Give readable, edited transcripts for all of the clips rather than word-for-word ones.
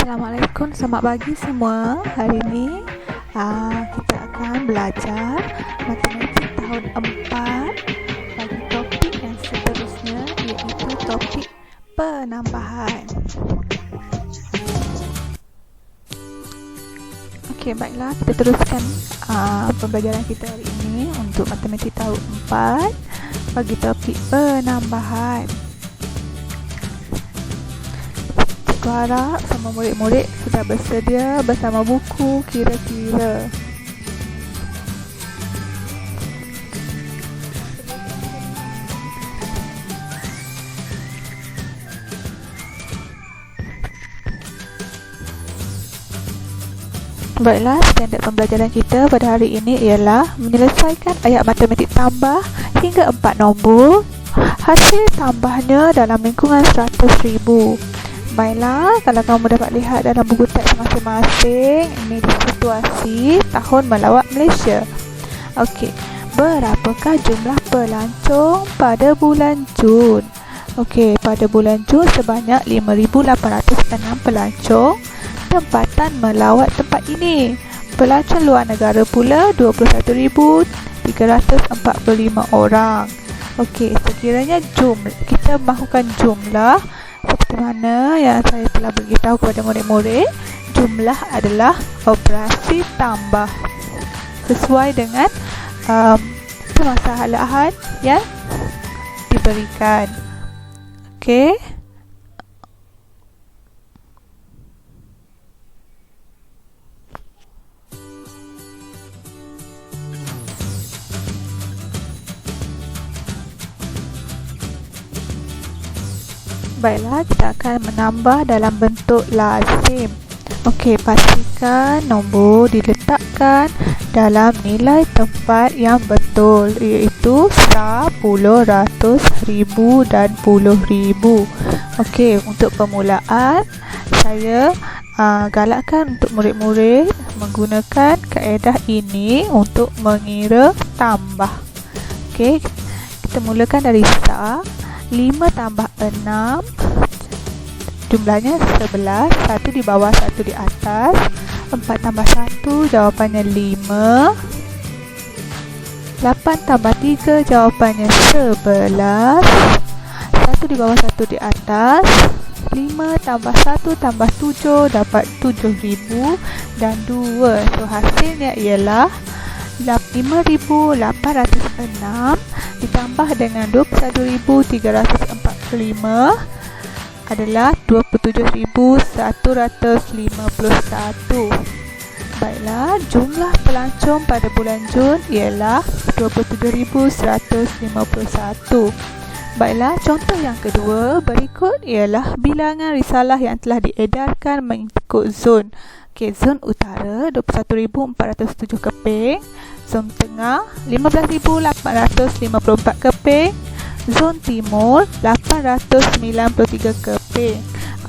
Assalamualaikum, selamat pagi semua. Hari ini kita akan belajar matematik tahun 4 bagi topik yang seterusnya, iaitu topik penambahan. Okey, baiklah, kita teruskan pembelajaran kita hari ini untuk matematik tahun 4 bagi topik penambahan. Harap sama murid-murid sudah bersedia bersama buku kira-kira. Baiklah, standard pembelajaran kita pada hari ini ialah menyelesaikan ayat matematik tambah hingga 4 nombor. Hasil tambahnya dalam lingkungan 100,000. Baiklah, kalau kamu dapat lihat dalam buku teks masing-masing, ini di situasi tahun melawat Malaysia. Okey, berapakah jumlah pelancong pada bulan Jun? Okey, pada bulan Jun sebanyak 5,806 pelancong tempatan melawat tempat ini. Pelancong luar negara pula 21,345 orang. Okey, sekiranya kita mahukan jumlah seperti mana yang saya telah beritahu kepada murid-murid, jumlah adalah operasi tambah sesuai dengan permasalahan yang diberikan. Okey. Baiklah, kita akan menambah dalam bentuk lazim. Okey, pastikan nombor diletakkan dalam nilai tempat yang betul, iaitu 10, ratus, ribu dan puluh ribu. Okey, untuk permulaan saya galakkan untuk murid-murid menggunakan kaedah ini untuk mengira tambah. Okey, kita mulakan dari start. 5 tambah 6 jumlahnya 11, 1 di bawah 1 di atas. 4 tambah 1 jawapannya 5. 8 tambah 3 jawapannya 11, 1 di bawah 1 di atas. 5 tambah 1 tambah 7 dapat 7,000 dan 2. So hasilnya ialah 5,806 ditambah dengan 21,345 adalah 27,151. Baiklah, jumlah pelancong pada bulan Jun ialah 27,151. Baiklah, contoh yang kedua berikut ialah bilangan risalah yang telah diedarkan mengikut zon. Okey, zon utara 21,407 keping, zon tengah 15,854 keping, zon timur 893 keping.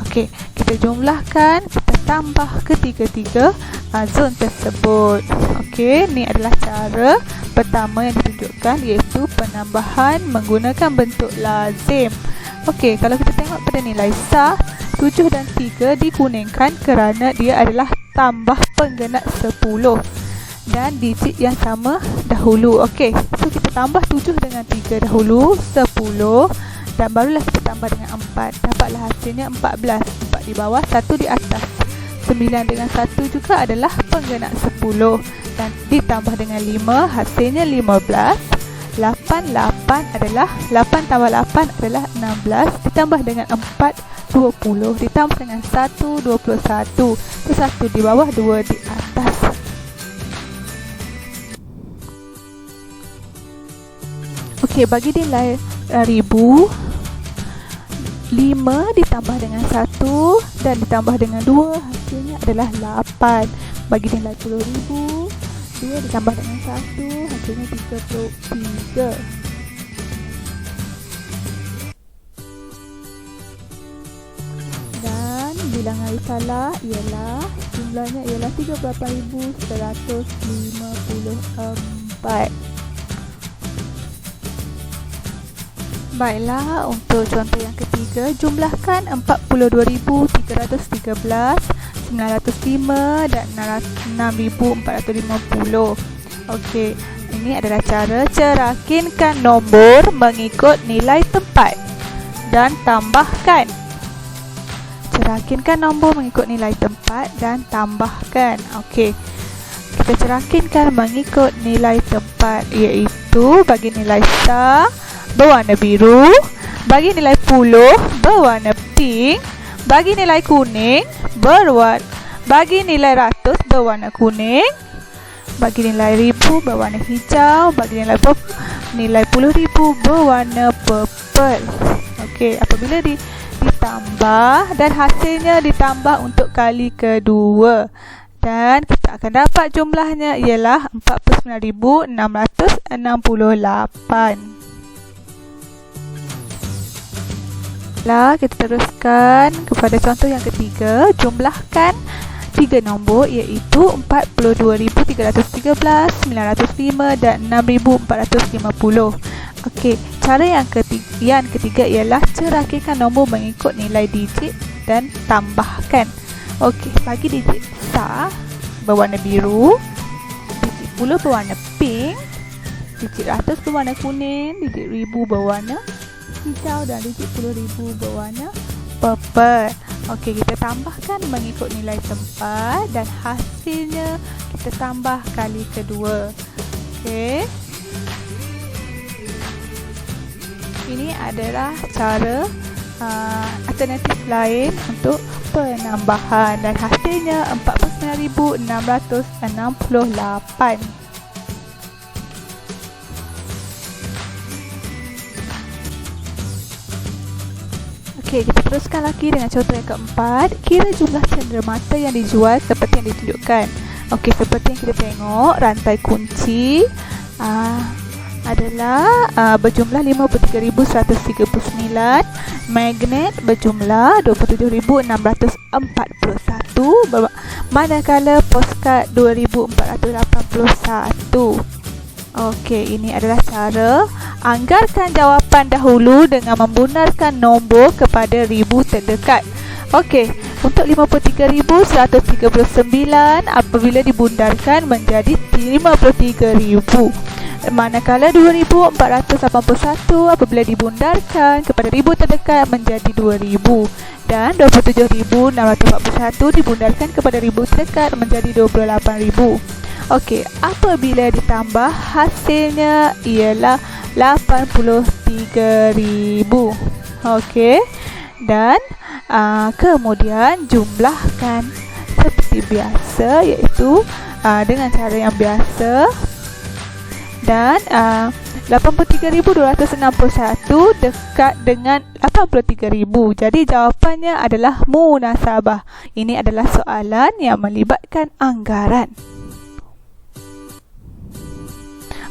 Okey, kita jumlahkan, kita tambah ketiga-tiga zon tersebut. Okey, ni adalah cara pertama yang ditunjukkan, iaitu penambahan menggunakan bentuk lazim. Okey, kalau kita tengok pada nilai sah, 7 dan 3 dikuningkan kerana dia adalah tambah penggenap 10 dan digit yang sama dahulu. Okey, so kita tambah 7 dengan 3 dahulu, 10, dan barulah kita tambah dengan 4. Dapatlah hasilnya 14. 4 di bawah, 1 di atas. 9 dengan 1 juga adalah penggenap 10 dan ditambah dengan 5 hasilnya 15. 8 adalah 8 tambah 8 adalah 16, ditambah dengan 4 20, ditambah dengan 1 21. So 1 di bawah, 2 di atas. Okey, bagi nilai ribu, 5 ditambah dengan 1 dan ditambah dengan 2 hasilnya adalah 8. Bagi nilai 10,000, 2 ditambah dengan 1 hasilnya 33. Dan bilangan risalah ialah jumlahnya ialah 38,154. Baiklah, untuk contoh yang ketiga, jumlahkan 42,313 6,905 dan 6,450. Okey, ini adalah cara cerakinkan nombor mengikut nilai tempat dan tambahkan. Cerakinkan nombor mengikut nilai tempat dan tambahkan. Okey, kita cerakinkan mengikut nilai tempat, iaitu bagi nilai star berwarna biru, bagi nilai puluh berwarna pink, bagi nilai kuning bagi nilai ratus berwarna kuning, bagi nilai ribu berwarna hijau, bagi nilai puluh ribu berwarna purple. Okey, apabila ditambah dan hasilnya ditambah untuk kali kedua, dan kita akan dapat jumlahnya ialah 49,668. Kita teruskan kepada contoh yang ketiga. Jumlahkan 3 nombor, iaitu 42,313, 905 dan 6,450. Okey, cara yang ketiga ialah cerakinkan nombor mengikut nilai digit dan tambahkan. Okey, bagi digit star berwarna biru, digit puluh berwarna pink, digit ratus berwarna kuning, digit ribu berwarna hijau dan digit 10,000 berwarna purple. Okey, kita tambahkan mengikut nilai tempat dan hasilnya kita tambah kali kedua. Okey, ini adalah cara alternatif lain untuk penambahan dan hasilnya 49,668. Okey, kita teruskan lagi dengan contoh yang keempat. Kira jumlah cenderamata yang dijual seperti yang ditunjukkan. Okey, seperti yang kita tengok, rantai kunci adalah berjumlah 53,139, magnet berjumlah 27,641, manakala postcard 2,481. Okey, ini adalah cara. Anggarkan jawapan dahulu dengan membunarkan nombor kepada ribu terdekat. Okey, untuk 53,139 apabila dibundarkan menjadi 53,000. Manakala 2,481 apabila dibundarkan kepada ribu terdekat menjadi 2,000. Dan 27,641 dibundarkan kepada ribu terdekat menjadi 28,000. Okey, apabila ditambah hasilnya ialah 83,000. Okey, dan kemudian jumlahkan seperti biasa, iaitu dengan cara yang biasa. Dan 83,261 dekat dengan 83,000. Jadi jawapannya adalah munasabah. Ini adalah soalan yang melibatkan anggaran.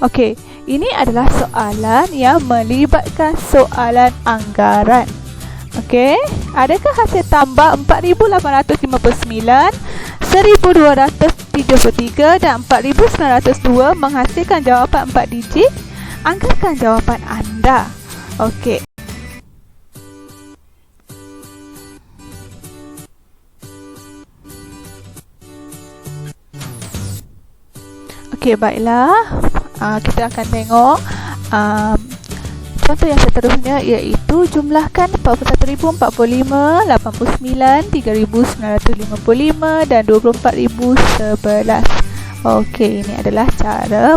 Okey, ini adalah soalan yang melibatkan soalan anggaran. Okey, adakah hasil tambah 4,859, 1,273 dan 4,902 menghasilkan jawapan 4 digit? Anggarkan jawapan anda. Okey. Okey, baiklah. Kita akan tengok contoh yang seterusnya, iaitu jumlahkan 41,045, 89, 3,955 dan 24,011. Okey, ini adalah cara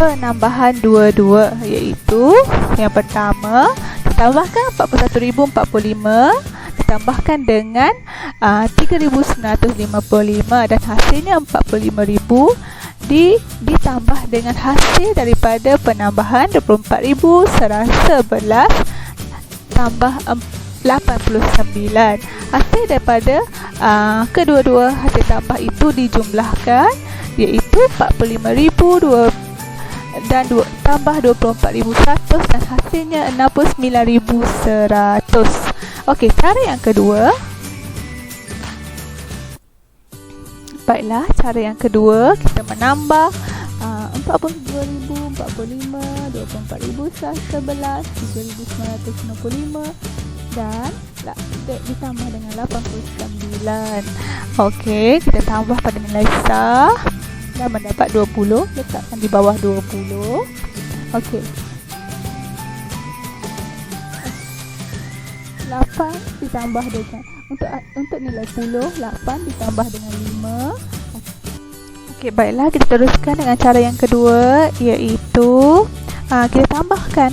penambahan dua-dua, iaitu yang pertama, ditambahkan 41,045 ditambahkan dengan 3,955 dan hasilnya 45,000 ditambah dengan hasil daripada penambahan 24,111 tambah 89. Hasil daripada kedua-dua hasil tambah itu dijumlahkan, iaitu 45,000 dan tambah 24,100 dan hasilnya 69,100. Okey, cara yang kedua. Baiklah, cara yang kedua, kita menambah 42,000, 45, 24,111, 3,965 dan ditambah dengan 89. Okey, kita tambah pada nilai sah dan mendapat 20. Letakkan di bawah 20. Okey. 8 ditambah dengan untuk nilai puluh, 8 ditambah dengan 5. Okey, baiklah, kita teruskan dengan cara yang kedua, iaitu kita tambahkan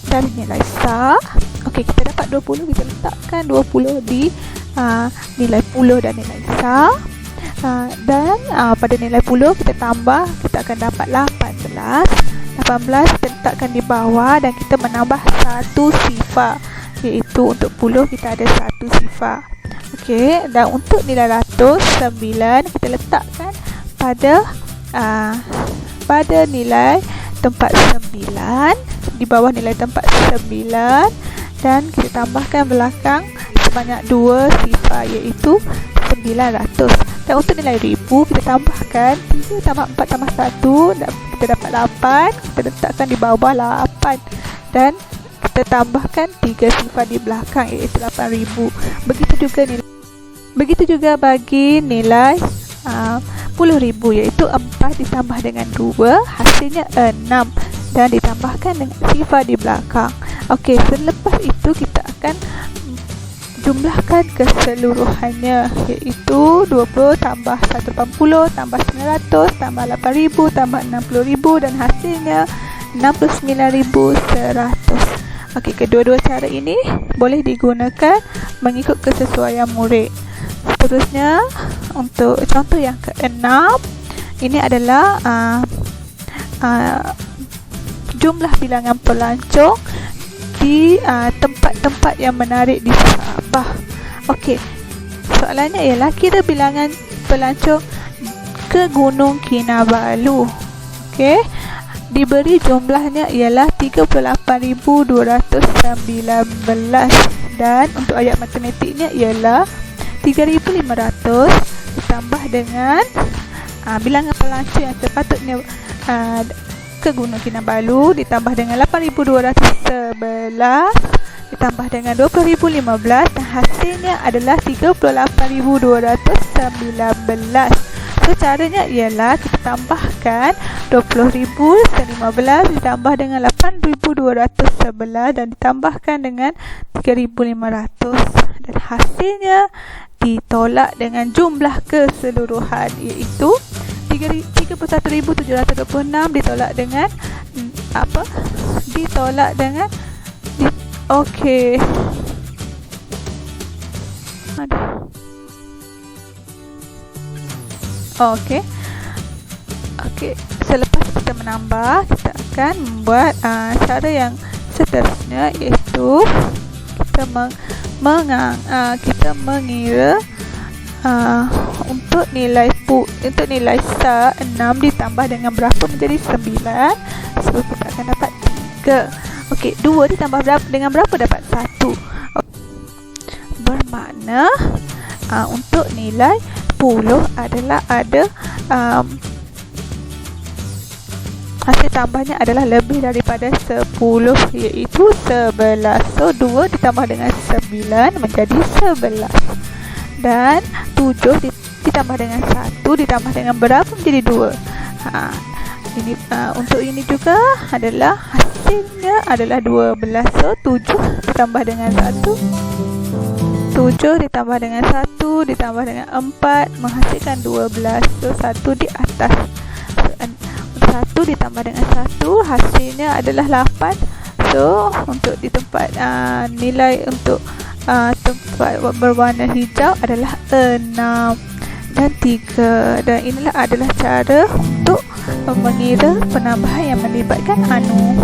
dari nilai sah. Okey, kita dapat 20, kita letakkan 20 di nilai puluh dan nilai sah. Dan pada nilai puluh kita tambah, kita akan dapat 18 kita letakkan di bawah dan kita menambah satu sifar, iaitu untuk puluh kita ada satu sifar. Okey, dan untuk nilai ratus 9 kita letakkan pada nilai tempat 9, di bawah nilai tempat 9, dan kita tambahkan belakang sebanyak 2 sifar, iaitu 900. Dan untuk nilai ribu kita tambahkan 3 tambah 4 tambah 1, dan kita dapat 8. Kita letakkan di bawah 8 dan kita tambahkan 3 sifar di belakang, iaitu 8000. Begitu juga bagi nilai 10,000, iaitu 4 ditambah dengan 2 hasilnya 6 dan ditambahkan dengan sifar di belakang. Okey, selepas itu kita akan jumlahkan keseluruhannya, iaitu 20 tambah 180 tambah 900 tambah 8000 tambah 60000 dan hasilnya 69100. Okey, kedua-dua cara ini boleh digunakan mengikut kesesuaian murid. Seterusnya, untuk contoh yang ke-6, ini adalah jumlah bilangan pelancong di tempat-tempat yang menarik di Sabah. Okey, soalannya ialah kira bilangan pelancong ke Gunung Kinabalu. Okey, diberi jumlahnya ialah 38,219 dan untuk ayat matematiknya ialah 3,500 ditambah dengan bilangan pelancong yang sepatutnya ke Gunung Kinabalu ditambah dengan 8,211 ditambah dengan 20,015 dan hasilnya adalah 38,219. So, caranya ialah kita tambahkan 20,015 ditambah dengan 8,211 dan ditambahkan dengan 3,500 dan hasilnya ditolak dengan jumlah keseluruhan, iaitu 31,726 ditolak dengan okey. Okey, selepas kita menambah, kita akan membuat cara yang seterusnya, iaitu kita mengira untuk nilai sah 6 ditambah dengan berapa menjadi 9. So, kita akan dapat 3. Okey, 2 ditambah dengan berapa dapat 1. Bermakna untuk nilai 10 adalah ada hasil tambahnya adalah lebih daripada 10, iaitu 11. So, 2 ditambah dengan 9 menjadi 11. Dan 7 ditambah dengan 1 ditambah dengan berapa menjadi 2. Untuk ini juga adalah hasilnya adalah 12. So, 7 ditambah dengan 1 7 ditambah dengan 1 ditambah dengan 4 menghasilkan 12. So, 1 di atas. 1 ditambah dengan 1 hasilnya adalah 8. So, untuk di tempat nilai untuk tempat berwarna hijau adalah 6 dan 3. Dan inilah adalah cara untuk mengira penambahan yang melibatkan anu.